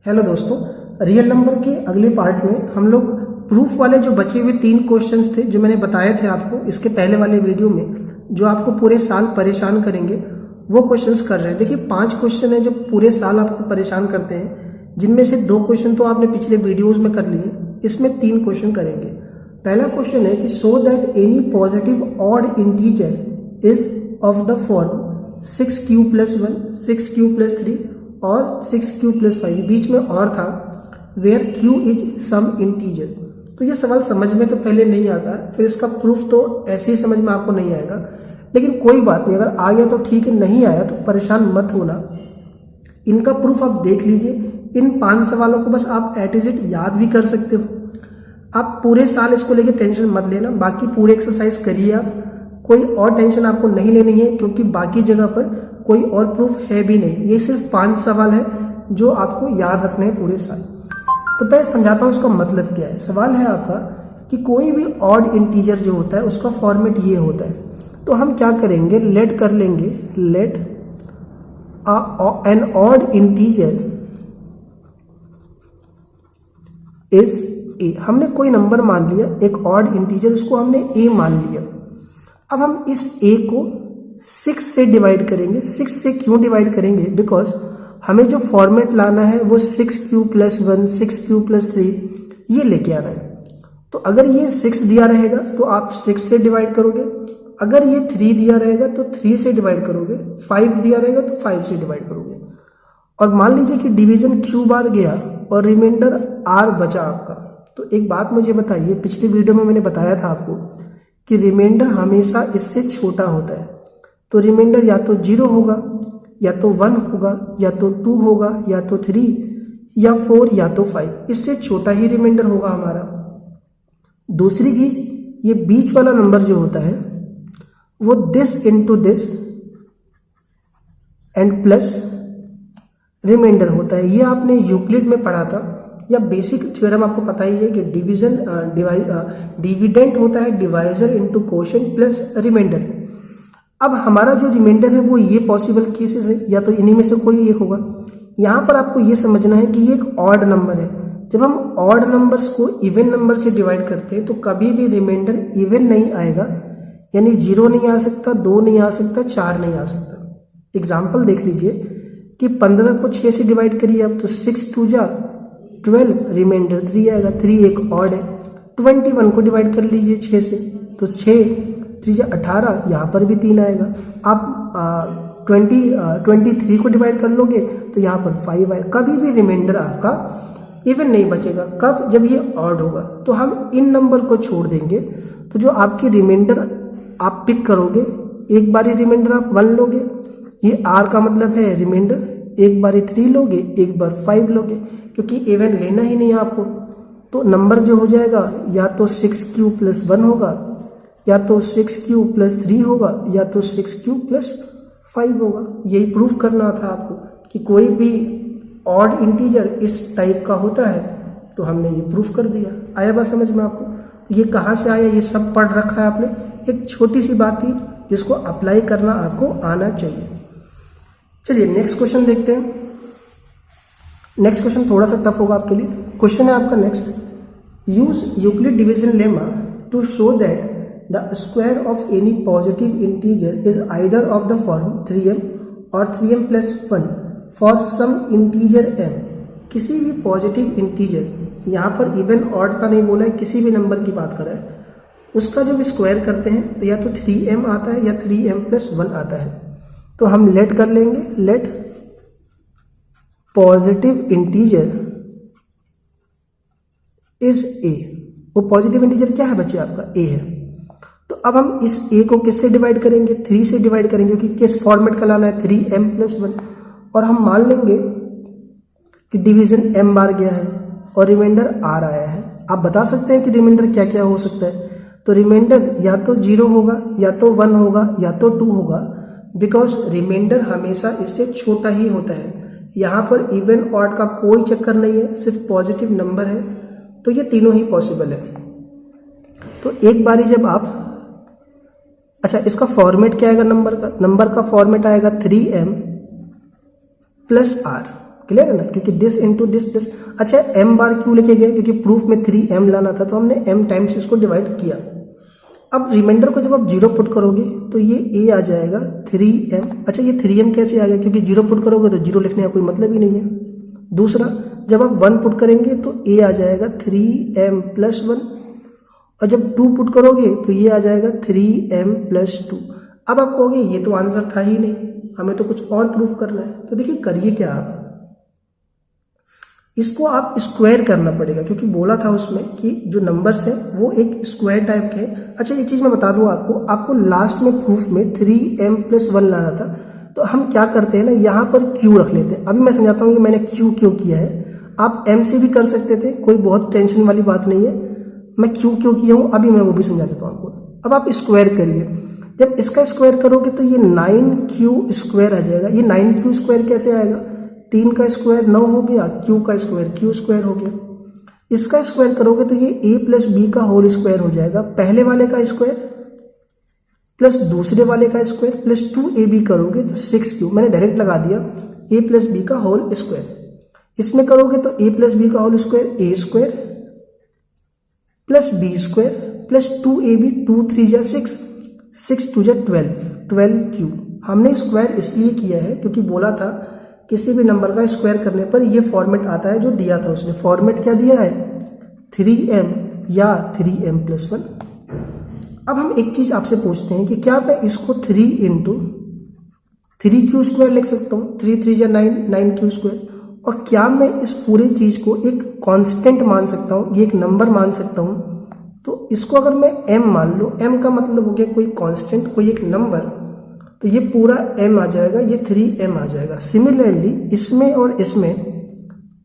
Hello दोस्तों, real number के अगले पार्ट में हम लोग प्रूफ वाले जो बचे हुए 3 क्वेश्चंस थे जो मैंने बताए थे आपको इसके पहले वाले वीडियो में, जो आपको पूरे साल परेशान करेंगे, वो क्वेश्चंस कर रहे हैं। देखिए 5 क्वेश्चन है जो पूरे साल आपको परेशान करते हैं, जिनमें से 2 क्वेश्चन तो आपने पिछले वीडियोज में कर लिए, इसमें 3 क्वेश्चन करेंगे। पहला क्वेश्चन है कि show that any positive odd integer is of the form 6q + 1, 6q + 3 और 6q + 5, बीच में और था, where q is some integer. तो ये सवाल समझ में तो पहले नहीं आता, फिर इसका प्रूफ तो ऐसे ही समझ में आपको नहीं आएगा, लेकिन कोई बात नहीं, अगर आ गया तो ठीक है, नहीं आया तो परेशान मत होना। इनका प्रूफ आप देख लीजिए। इन 5 सवालों को बस आप एट इज इट याद भी कर सकते हो। आप पूरे साल इसको लेके टेंशन मत लेना, बाकी पूरे एक्सरसाइज करिए आप, कोई और टेंशन आपको नहीं लेनी है, क्योंकि बाकी जगह पर कोई और प्रूफ है भी नहीं। ये सिर्फ 5 सवाल है जो आपको याद रखने हैं पूरे साल। तो पहले समझाता हूँ इसका मतलब क्या है। सवाल है आपका कि कोई भी ऑड इंटीजर जो होता है उसका फॉर्मेट ये होता है। तो हम क्या करेंगे, लेट कर लेंगे, let an odd integer is a. हमने कोई नंबर मान लिया, एक ऑड इंटीजर, उसको हमने ए मान लिया। अब हम इस ए को 6 से डिवाइड करेंगे। 6 से क्यों डिवाइड करेंगे? बिकॉज हमें जो फॉर्मेट लाना है वो 6q + 1, 6q + 3 ये लेके आना है। तो अगर ये 6 दिया रहेगा तो आप 6 से डिवाइड करोगे, अगर ये 3 दिया रहेगा तो 3 से डिवाइड करोगे, 5 दिया रहेगा तो 5 से डिवाइड करोगे। और मान लीजिए कि डिवीजन q बार गया और रिमाइंडर r बचा आपका। तो एक बात मुझे बताइए, पिछली वीडियो में मैंने बताया था आपको कि रिमाइंडर हमेशा इससे छोटा होता है। तो रिमाइंडर या तो 0 होगा, या तो 1 होगा, या तो 2 होगा, या तो 3, या 4, या तो 5। इससे छोटा ही रिमाइंडर होगा हमारा। दूसरी चीज, ये बीच वाला नंबर जो होता है वो this into this and plus remainder होता है। ये आपने यूक्लिड में पढ़ा था, या बेसिक थ्योरम आपको पता ही है कि डिविडेंड होता है divisor into quotient plus remainder. अब हमारा जो रिमाइंडर है वो ये पॉसिबल केसेस है, या तो इन्हीं में से कोई एक होगा। यहां पर आपको ये समझना है कि ये एक ऑड नंबर है। जब हम ऑड नंबर्स को इवन नंबर से डिवाइड करते हैं तो कभी भी रिमाइंडर इवन नहीं आएगा, यानी 0 नहीं आ सकता, 2 नहीं आ सकता, 4 नहीं आ सकता। एग्जाम्पल देख लीजिए कि 15 को 6 से डिवाइड करिए आप, तो 6 2 जा 12, रिमाइंडर 3 आएगा, 3 एक ऑड है। 21 को डिवाइड कर लीजिए 6 से, तो 6 3 18, यहाँ पर भी 3 आएगा। आप 23 को डिवाइड कर लोगे तो यहाँ पर 5 आएगा। कभी भी रिमाइंडर आपका इवन नहीं बचेगा। कब? जब ये ऑड होगा। तो हम इन नंबर को छोड़ देंगे, तो जो आपकी रिमाइंडर आप पिक करोगे, एक बारी रिमाइंडर आप 1 लोगे, ये r का मतलब है रिमाइंडर, एक बारी 3 लोगे, एक बार 5 लोगे, क्योंकि इवन लेना ही नहीं है आपको। तो नंबर जो हो जाएगा या तो 6q + 1 होगा, या तो 6q + 3 होगा, या तो 6q + 5 होगा। यही प्रूफ करना था आपको कि कोई भी ऑड इंटीजर इस टाइप का होता है। तो हमने ये प्रूफ कर दिया। आया बात समझ में आपको? ये कहाँ से आया, ये सब पढ़ रखा है आपने। एक छोटी सी बात थी जिसको अप्लाई करना आपको आना चाहिए। चलिए नेक्स्ट क्वेश्चन देखते हैं। नेक्स्ट क्वेश्चन थोड़ा सा टफ होगा आपके लिए। क्वेश्चन है आपका next, use Euclid division lemma to show that the square of any positive integer is either of the form 3m or 3m + 1 for some integer m। किसी भी पॉजिटिव इंटीजर, यहाँ पर इवन ऑड का नहीं बोला है, किसी भी नंबर की बात कर रहा है, उसका जब स्क्वायर करते हैं तो या तो 3m आता है या 3m + 1 आता है। तो हम लेट कर लेंगे, let positive integer is a। वो पॉजिटिव इंटीजर क्या है बच्चे? आपका a है। तो अब हम इस a को किससे डिवाइड करेंगे? 3 से डिवाइड करेंगे, क्योंकि किस फॉर्मेट का लाना है? 3m + 1। और हम मान लेंगे कि डिवीजन m बार गया है और रिमाइंडर r आया है। आप बता सकते हैं कि रिमाइंडर क्या क्या हो सकता है। तो रिमाइंडर या तो 0 होगा, या तो 1 होगा, या तो 2 होगा, बिकॉज रिमाइंडर हमेशा इससे छोटा ही होता है। यहाँ पर इवन ऑड का कोई चक्कर नहीं है, सिर्फ पॉजिटिव नंबर है। तो ये तीनों ही पॉसिबल है। तो एक बारी जब आप, अच्छा इसका फॉर्मेट क्या आएगा नंबर का? नंबर का फॉर्मेट आएगा 3m + r। क्लियर है ना, क्योंकि दिस इंटू दिस प्लस। अच्छा m बार क्यों लिखे गए, क्योंकि प्रूफ में 3m लाना था तो हमने m टाइम्स इसको डिवाइड किया। अब रिमाइंडर को जब आप 0 पुट करोगे तो ये a आ जाएगा 3m। अच्छा ये 3m कैसे आ गया, क्योंकि 0 पुट करोगे तो 0 लिखने का कोई मतलब ही नहीं है। दूसरा, जब आप 1 पुट करेंगे तो a आ जाएगा 3m प्लस 1, और जब 2 पुट करोगे तो ये आ जाएगा 3m प्लस 2। अब आप कहोगे ये तो आंसर था ही नहीं, हमें तो कुछ और प्रूफ करना है। तो देखिए करिए क्या, आप इसको आप स्क्वायर करना पड़ेगा, क्योंकि बोला था उसमें कि जो नंबर्स है वो एक स्क्वायर टाइप के हैं। अच्छा ये चीज मैं बता दूं आपको लास्ट में प्रूफ में 3m प्लस 1 लाना था, तो हम क्या करते हैं ना, यहाँ पर q रख लेते हैं। अभी मैं समझाता हूँ कि मैंने q क्यों किया है। आप m से भी कर सकते थे, कोई बहुत टेंशन वाली बात नहीं है। मैं q क्यों किया हूँ अभी मैं वो भी समझा देता हूँ आपको। अब आप स्क्वायर करिए, जब इसका स्क्वायर करोगे तो ये 9q स्क्वायर आ जाएगा। ये 9q स्क्वायर कैसे आएगा, 3 का स्क्वायर 9 हो गया, q का स्क्वायर q स्क्वायर हो गया। इसका स्क्वायर करोगे तो ये a प्लस बी का होल स्क्वायर हो जाएगा, पहले वाले का स्क्वायर प्लस दूसरे वाले का स्क्वायर प्लस 2ab करोगे तो 6q। मैंने डायरेक्ट लगा दिया a प्लस बी का होल स्क्वायर। इसमें करोगे तो a प्लस बी का whole square a square plus b square plus 2ab, 2 3 जा 6, 6 2 जा 12q। हमने स्क्वायर इसलिए किया है क्योंकि बोला था किसी भी नंबर का स्क्वायर करने पर ये फॉर्मेट आता है जो दिया था उसने। फॉर्मेट क्या दिया है, 3m या 3m प्लस 1। अब हम एक चीज आपसे पूछते हैं कि क्या मैं इसको 3 इंटू 3q स्क्वायर लिख सकता हूँ, 3 3 जा 9, 9q स्क्वायर। और क्या मैं इस पूरे चीज को एक कांस्टेंट मान सकता हूँ, ये एक नंबर मान सकता हूँ। तो इसको अगर मैं m मान लूँ, m का मतलब हो गया कोई कांस्टेंट, कोई एक नंबर, तो ये पूरा m आ जाएगा, ये 3m आ जाएगा। सिमिलरली इसमें और इसमें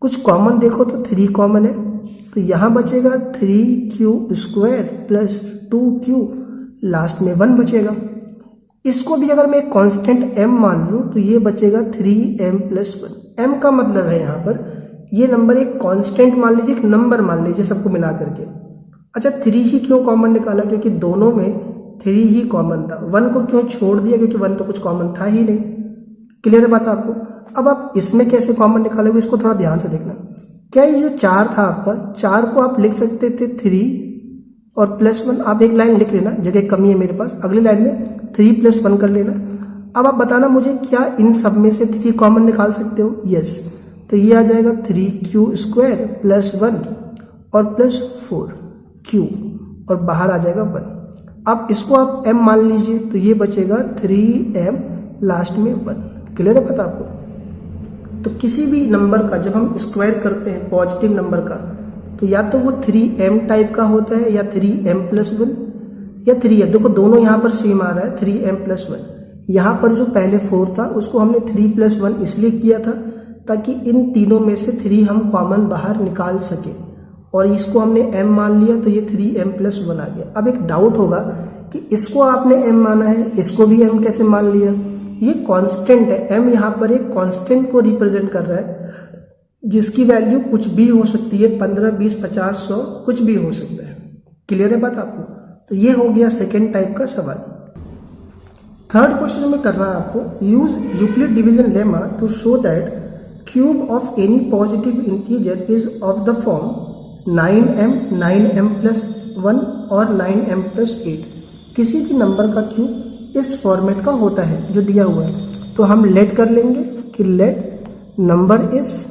कुछ कॉमन देखो तो 3 कॉमन है, तो यहां बचेगा 3q square plus 2q, last में 1 बचेगा। इसको भी अगर मैं कांस्टेंट m मान लूं तो ये बचेगा 3m प्लस 1। m का मतलब है यहाँ पर ये नंबर एक कांस्टेंट मान लीजिए, एक नंबर मान लीजिए सबको मिला करके। अच्छा 3 ही क्यों कॉमन निकाला, क्योंकि दोनों में 3 ही कॉमन था। 1 को क्यों छोड़ दिया, क्योंकि 1 तो कुछ कॉमन था ही नहीं। क्लियर है बात आपको। अब आप इसमें कैसे कॉमन निकालोगे, इसको थोड़ा ध्यान से देखना। क्या ये जो 4 था आपका, 4 को आप लिख सकते थे 3 और प्लस 1। आप एक लाइन लिख लेना, जगह कमी है मेरे पास, अगली लाइन में 3 प्लस 1 कर लेना। अब आप बताना मुझे क्या इन सब में से 3 कॉमन निकाल सकते हो। यस, तो ये आ जाएगा 3q स्क्वायर प्लस 1 और प्लस 4q, और बाहर आ जाएगा 1। अब इसको आप m मान लीजिए तो ये बचेगा 3m, लास्ट में 1। क्लियर है पता आपको। तो किसी भी नंबर का जब हम स्क्वायर करते हैं पॉजिटिव नंबर का, तो या तो वो 3m टाइप का होता है या 3m प्लस 1 या 3m। देखो दोनों यहाँ पर सेम आ रहा है, 3m प्लस 1। यहाँ पर जो पहले 4 था उसको हमने 3 प्लस 1 इसलिए किया था ताकि इन तीनों में से 3 हम कॉमन बाहर निकाल सके, और इसको हमने m मान लिया तो ये 3m प्लस 1 आ गया। अब एक डाउट होगा कि इसको आपने m माना है, इसको भी m कैसे मान लिया। ये कांस्टेंट है, m यहाँ पर एक कांस्टेंट को रिप्रेजेंट कर रहा है जिसकी वैल्यू कुछ भी हो सकती है, 15 20 50 100 कुछ भी हो सकता है। क्लियर है बात आपको। तो ये हो गया सेकेंड टाइप का सवाल। थर्ड क्वेश्चन में करना है आपको, use Euclid division lemma to show that cube of any positive integer is of the form 9m, 9m plus 1 और 9m प्लस 8। किसी भी नंबर का क्यूब इस फॉर्मेट का होता है जो दिया हुआ है। तो हम लेट कर लेंगे कि let number is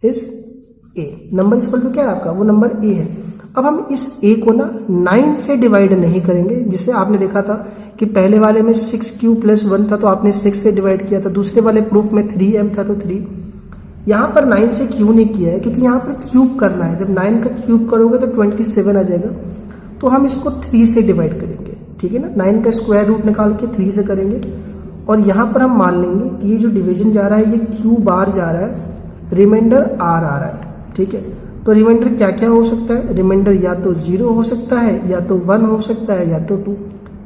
a। Number equal to क्या है आपका, वो नंबर a है। अब हम इस a को ना 9 से डिवाइड नहीं करेंगे, जिससे आपने देखा था कि पहले वाले में 6q प्लस 1 था तो आपने 6 से डिवाइड किया था, दूसरे वाले प्रूफ में 3m था तो 3। यहाँ पर 9 से क्यों नहीं किया है, क्योंकि यहाँ पर क्यूब करना है। जब 9 का क्यूब करोगे तो 27 आ जाएगा, तो हम इसको 3 से डिवाइड करेंगे। ठीक है ना, 9 का स्क्वायर रूट निकाल के 3 से करेंगे। और यहाँ पर हम मान लेंगे कि ये जो डिवीजन जा रहा है ये क्यू बार जा रहा है, रिमाइंडर आर आ रहा है। ठीक है, तो रिमाइंडर क्या क्या हो सकता है, रिमाइंडर या तो 0 हो सकता है, या तो 1 हो सकता है, या तो 2,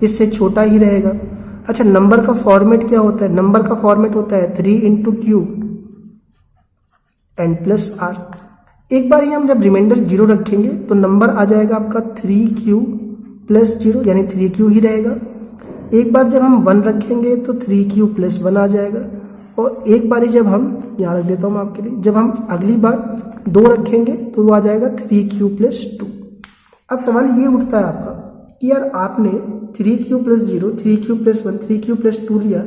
इससे छोटा ही रहेगा। अच्छा नंबर का फॉर्मेट क्या होता है, नंबर का फॉर्मेट होता है 3 into q n plus r. एक बार ही हम जब रिमाइंडर 0 रखेंगे तो नंबर आ जाएगा आपका 3q प्लस 0, यानी 3q ही रहेगा। एक बार जब हम 1 रखेंगे तो 3q प्लस 1 आ जाएगा, और एक बारी जब हम यहाँ रख देता हूँ मैं आपके लिए, जब हम अगली बार 2 रखेंगे तो वो आ जाएगा 3q + 2। अब सवाल ये उठता है आपका कि यार आपने 3q + 0, 3q + 1, 3q + 2 लिया,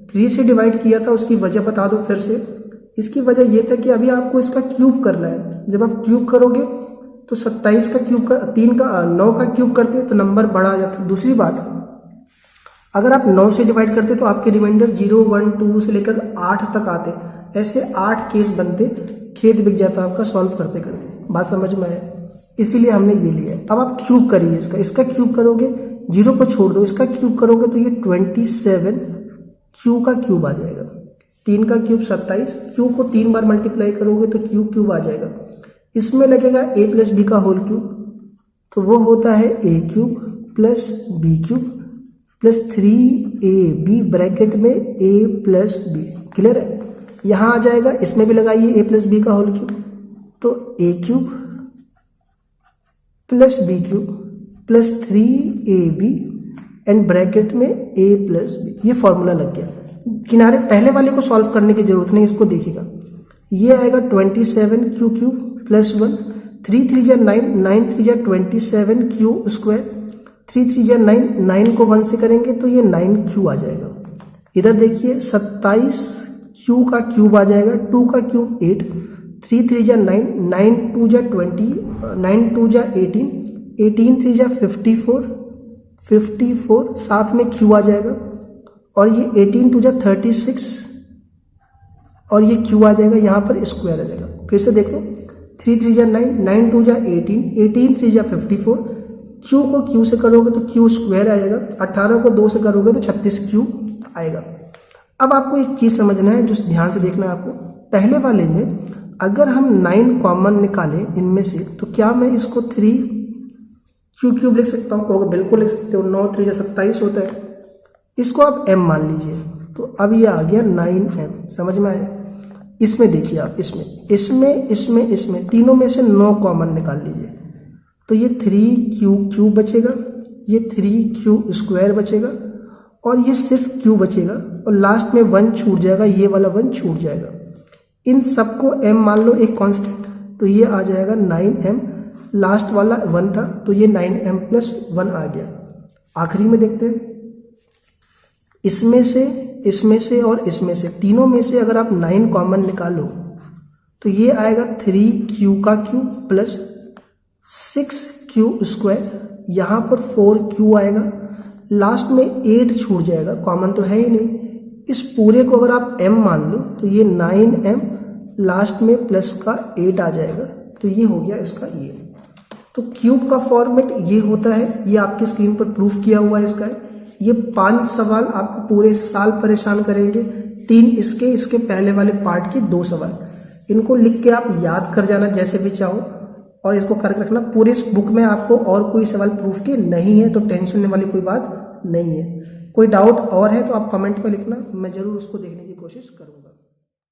3 से डिवाइड किया था, उसकी वजह बता दो फिर से। इसकी वजह ये था कि अभी आपको इसका क्यूब करना है। जब आप क्यूब करोगे तो 27 का क्यूब कर 3 का 9 का क्यूब करते तो नंबर बड़ा आ जाता। दूसरी बात, अगर आप 9 से डिवाइड करते तो आपके रिमाइंडर 0, 1, 2 से लेकर 8 तक आते। ऐसे 8 केस बनते, खेत बिक जाता आपका सॉल्व करते करते। बात समझ में आया? इसीलिए हमने ये लिया है। अब आप क्यूब करिए इसका क्यूब करोगे, 0 को छोड़ दो, इसका क्यूब करोगे तो ये 27 क्यू का क्यूब आ जाएगा। 3 का क्यूब 27, क्यू को 3 बार मल्टीप्लाई करोगे तो क्यूब आ जाएगा। इसमें लगेगा a + b का होल क्यूब, तो वो होता है a³ + b³ + 3ab ब्रैकेट में a + b। क्लियर है? यहां आ जाएगा, इसमें भी लगाइए a + b का होल क्यूब, तो a³ + b³ + 3ab and bracket में a + b। ये फॉर्मूला लग गया। किनारे पहले वाले को सॉल्व करने की जरूरत नहीं, इसको देखिएगा। ये आएगा 27q³ + 1, 3 3 जा 9, 9 3 जा 27q², 3 3 जा 9, 9 को 1 से करेंगे तो ये 9q आ जाएगा। इधर देखिए 27q का क्यूब आ जाएगा, 2 का क्यूब 8, 3 3 जा 9, 9 2 जा 20, 9 2 जा 18, 18 3 जा 54, 54 साथ में q आ जाएगा, और ये 18 2 जा 36 और ये q आ जाएगा, यहाँ पर स्क्वायर आ जाएगा। फिर से देखो, 3 3 जा 9, 9 2 जा 18, 18 3 जा 54, q को q से करोगे तो q² आ जाएगा, 18 को 2 से करोगे तो 36q आएगा। अब आपको एक चीज समझना है जो ध्यान से देखना है आपको। पहले वाले में अगर हम 9 कॉमन निकालें इनमें से, तो क्या मैं इसको 3q³ लिख सकता हूँ? बिल्कुल लिख सकते हो। 9 3 जा 27 होता है, इसको आप m मान लीजिए, तो अब ये आ गया 9m। समझ में आया? इसमें देखिए आप, इसमें तीनों में से 9 कॉमन निकाल लीजिए, तो ये 3q³ बचेगा, ये 3q² बचेगा, और ये सिर्फ q बचेगा, और लास्ट में 1 छूट जाएगा, ये वाला 1 छूट जाएगा। इन सबको m मान लो एक कांस्टेंट, तो ये आ जाएगा 9m, लास्ट वाला 1 था तो ये 9m + 1 आ गया। आखिरी में देखते हैं, इसमें से और इसमें से, तीनों में से अगर आप 9 कॉमन निकालो तो ये आएगा 3q का क्यूब + 6q², यहाँ पर 4q आएगा, लास्ट में 8 छूट जाएगा, कॉमन तो है ही नहीं। इस पूरे को अगर आप m मान लो तो ये 9m, लास्ट में प्लस का 8 आ जाएगा, तो ये हो गया इसका ये। तो क्यूब का फॉर्मेट ये होता है, ये आपकी स्क्रीन पर प्रूफ किया हुआ है इसका है। ये 5 सवाल आपको पूरे साल परेशान करेंगे, 3 इसके पहले वाले पार्ट के 2 सवाल। इनको लिख के आप याद कर जाना जैसे भी चाहो, और इसको करके रखना। पूरे इस बुक में आपको और कोई सवाल प्रूफ के नहीं है, तो टेंशन लेने वाली कोई बात नहीं है। कोई डाउट और है तो आप कमेंट में लिखना, मैं जरूर उसको देखने की कोशिश करूंगा।